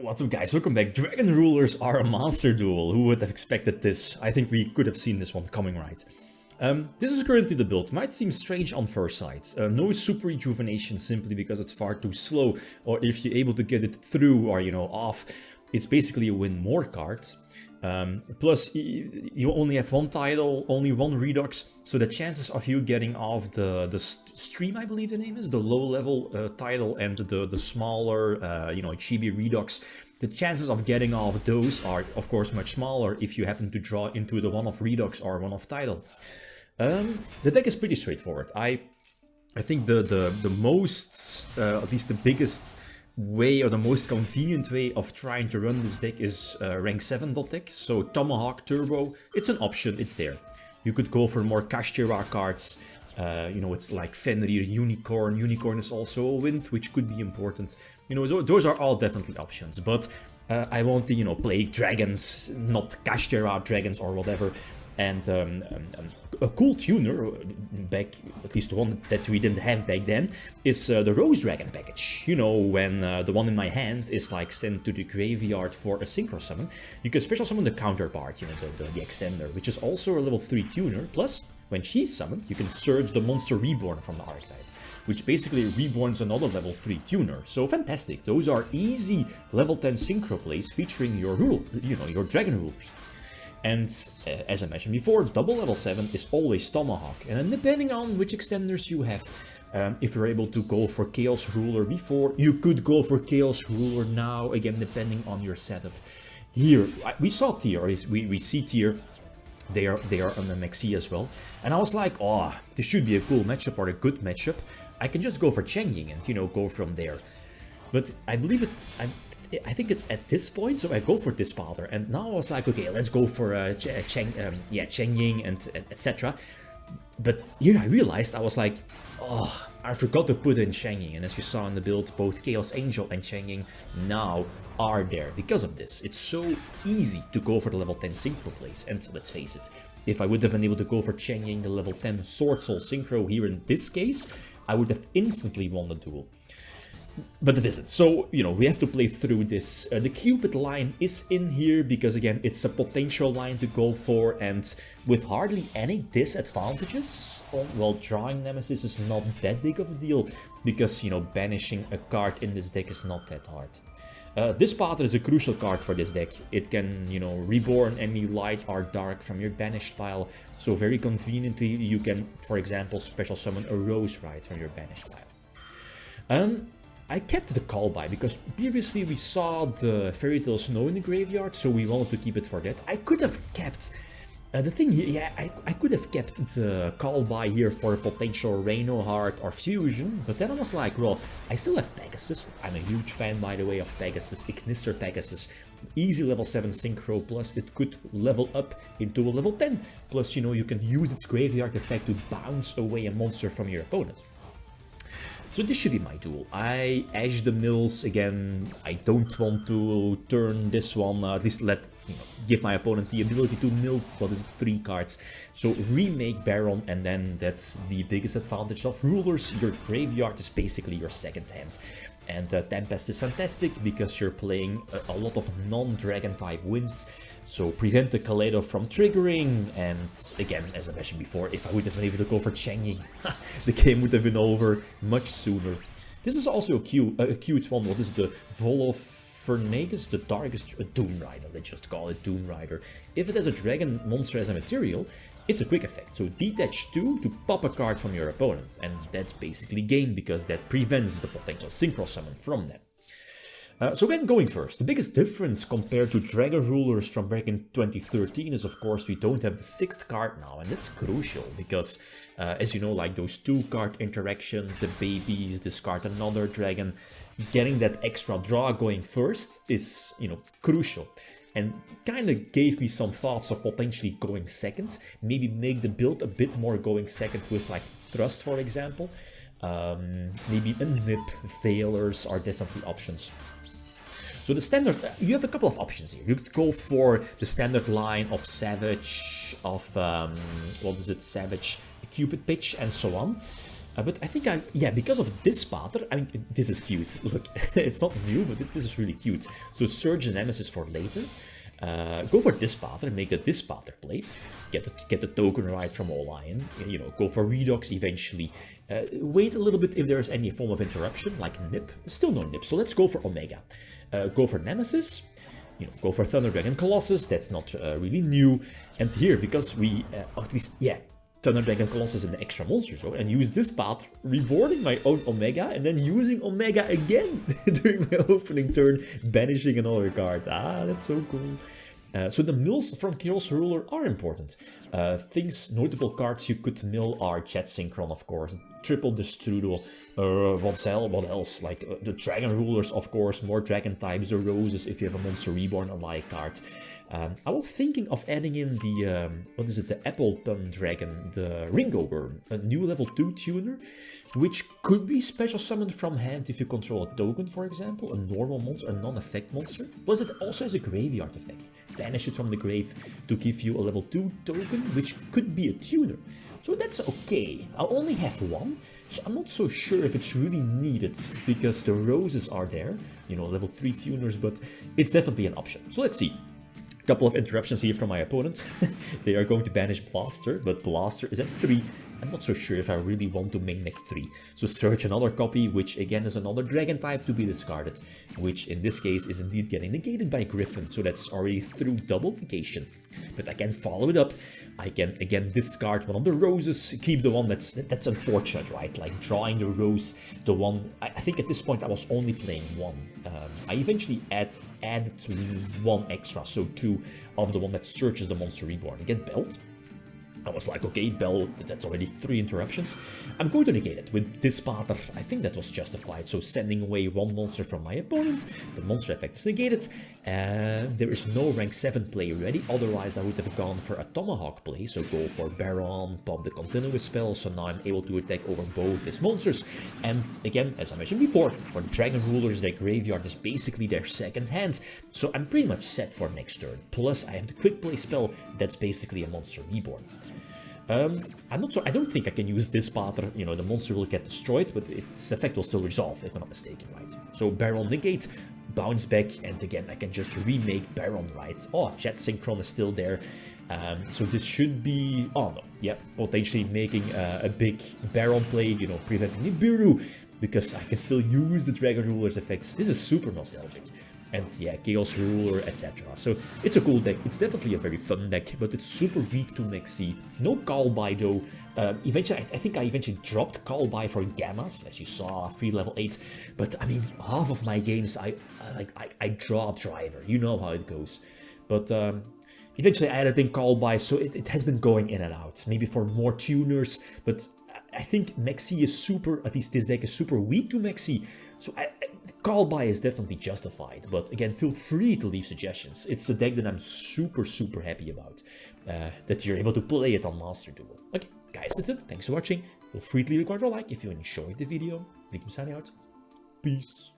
What's up guys, welcome back. Dragon Rulers are a monster duel. Who would have expected this? I think we could have seen this one coming, right? This is currently the build. Might seem strange on first sight. No super rejuvenation simply because it's far too slow, or if you're able to get it through or, off, it's basically a win more card. Plus, you only have one title, only one redux, so the chances of you getting off the stream, I believe the name is, the low-level title and the smaller, chibi redux, the chances of getting off those are, of course, much smaller if you happen to draw into the one-off redux or one-off title. The deck is pretty straightforward. I think the most, at least the biggest way or the most convenient way of trying to run this deck is rank 7 deck. So Tomahawk Turbo, it's an option, it's there. You could go for more Kashtira cards, it's like Fenrir, Unicorn. Unicorn is also a wind, which could be important. Those are all definitely options, but I want to, play dragons, not Kashtira dragons or whatever. And a cool tuner, back, at least the one that we didn't have back then, is the Rose Dragon package. When the one in my hand is like sent to the graveyard for a synchro summon, you can special summon the counterpart, the extender, which is also a level 3 tuner. Plus, when she's summoned, you can surge the monster reborn from the archetype, which basically reborns another level 3 tuner. So fantastic. Those are easy level 10 synchro plays featuring your your dragon rulers. And as I mentioned before, double level 7 is always Tomahawk. And then depending on which extenders you have, if you're able to go for Chaos Ruler before, you could go for Chaos Ruler now, again depending on your setup. Here, we saw tier, or we see tier, they are on the Maxi as well. And I was like, oh, this should be a cool matchup or a good matchup. I can just go for Cheng Ying and, go from there. But I believe I think it's at this point, so I go for this Dispater, and now I was like, okay, let's go for Cheng Ying and etc. But here I realized, I was like, oh, I forgot to put in Cheng Ying, and as you saw in the build, both Chaos Angel and Cheng Ying now are there because of this. It's so easy to go for the level 10 synchro plays, and let's face it, if I would have been able to go for Cheng Ying, the level 10 Sword Soul synchro here in this case, I would have instantly won the duel. But it isn't. So, we have to play through this. The Cupid line is in here because, again, it's a potential line to go for, and with hardly any disadvantages, well, drawing Nemesis is not that big of a deal because, banishing a card in this deck is not that hard. This Dispater is a crucial card for this deck. It can, reborn any light or dark from your banished pile, so very conveniently you can, for example, special summon a Rose Ride from your banished pile. I kept the Callby because previously we saw the Fairy Tale Snow in the graveyard, so we wanted to keep it for that. I could have kept the thing here, I could have kept the Callby here for a potential Reno Heart or Fusion, but then I was like, well, I still have Pegasus. I'm a huge fan, by the way, of Pegasus, Ignister Pegasus. Easy level 7 synchro, plus it could level up into a level 10. Plus, you can use its graveyard effect to bounce away a monster from your opponent. So this should be my duel. I Ash the Mills again. I don't want to turn this one, at least give my opponent the ability to mill, 3 cards. So remake Baron, and then that's the biggest advantage of rulers. Your graveyard is basically your second hand. And Tempest is fantastic because you're playing a lot of non-dragon type wins. So prevent the Kaleido from triggering, and again, as I mentioned before, if I would have been able to go for Cheng Ying, the game would have been over much sooner. This is also a cute one. What is the Volofernagus, the darkest Doom Rider? Let's just call it Doom Rider. If it has a dragon monster as a material, it's a quick effect. So detach 2 to pop a card from your opponent, and that's basically game because that prevents the potential synchro summon from them. So again, going first, the biggest difference compared to Dragon Rulers from back in 2013 is, of course, we don't have the 6th card now, and that's crucial because, as you know, like those 2-card interactions, the babies, discard another dragon, getting that extra draw going first is, crucial. And kind of gave me some thoughts of potentially going second, maybe make the build a bit more going second with like Thrust, for example. Maybe a Nip, Failers are definitely options. So the standard, you have a couple of options here. You could go for the standard line of Savage, of, Savage, Cupid Pitch, and so on. But I think yeah, because of this pattern, I mean, this is cute. Look, it's not new, but this is really cute. So Surge and Nemesis for later. Go for this pattern, make this pattern play. Get the token right from All-Lion. You know, go for Redox eventually. Wait a little bit if there's any form of interruption, like Nip. Still no Nip, so let's go for Omega. Go for Nemesis. You know, go for Thunder Dragon Colossus. That's not really new. And here, because we, at least, yeah, Thunder Dragon Colossus in the extra monster show, and use this path, reborning my own Omega, and then using Omega again during my opening turn, banishing another card. Ah, that's so cool. So the mills from Chaos Ruler are important. Notable cards you could mill are Jet Synchron, of course, Triple Destrudo, what else? Like the Dragon Rulers, of course, more Dragon types, the Roses if you have a Monster Reborn alike card. I was thinking of adding in the, what is it, the Appleton Dragon, the Ringo Worm, a new level 2 tuner, which could be special summoned from hand if you control a token, for example, a normal monster, a non-effect monster. Plus it also has a graveyard effect. Banish it from the grave to give you a level 2 token, which could be a tuner. So that's okay. I only have one, so I'm not so sure if it's really needed, because the Roses are there, you know, level 3 tuners, but it's definitely an option. So let's see. Couple of interruptions here from my opponent. They are going to banish Blaster, but Blaster is at 3. I'm not so sure if I really want to main deck 3. So search another copy, which again is another dragon type to be discarded, which in this case is indeed getting negated by Griffin, so that's already through double negation. But I can follow it up. I can again discard one of the Roses, keep the one that's unfortunate, right? Like drawing the Rose, the one, I think at this point I was only playing one. I eventually added one extra, so 2 of the one that searches the Monster Reborn. Again, Belt. I was like, okay, Bell, that's already 3 interruptions. I'm going to negate it with this pattern. I think that was justified. So sending away one monster from my opponent, the monster effect is negated, and there is no rank 7 play ready. Otherwise, I would have gone for a Tomahawk play. So go for Baron, pop the continuous spell. So now I'm able to attack over both these monsters. And again, as I mentioned before, for Dragon Rulers, their graveyard is basically their second hand. So I'm pretty much set for next turn. Plus, I have the quick play spell that's basically a Monster Reborn. I'm not sure, I don't think I can use this pattern, you know, the monster will get destroyed, but its effect will still resolve, if I'm not mistaken, right? So Baron negate, bounce back, and again, I can just remake Baron, right? Oh, Jet Synchron is still there. So this should be, oh no, yeah, potentially making a big Baron play, you know, preventing Nibiru, because I can still use the Dragon Ruler's effects. This is super nostalgic. And yeah, Chaos Ruler, etc. So it's a cool deck. It's definitely a very fun deck, but it's super weak to Maxi. No Call By though. Eventually, I think I eventually dropped Call By for Gammas, as you saw, free level 8. But I mean, half of my games, I draw Driver. You know how it goes. But eventually, I added in Call By, so it has been going in and out. Maybe for more tuners, but I think Maxi is super. At least this deck is super weak to Maxi. So Call By is definitely justified, but again, feel free to leave suggestions. It's a deck that I'm super happy about, that you're able to play it on Master Duel. Okay, guys, that's it. Thanks for watching. Feel free to leave a comment or like if you enjoyed the video. Nick, I'm signing out. Peace.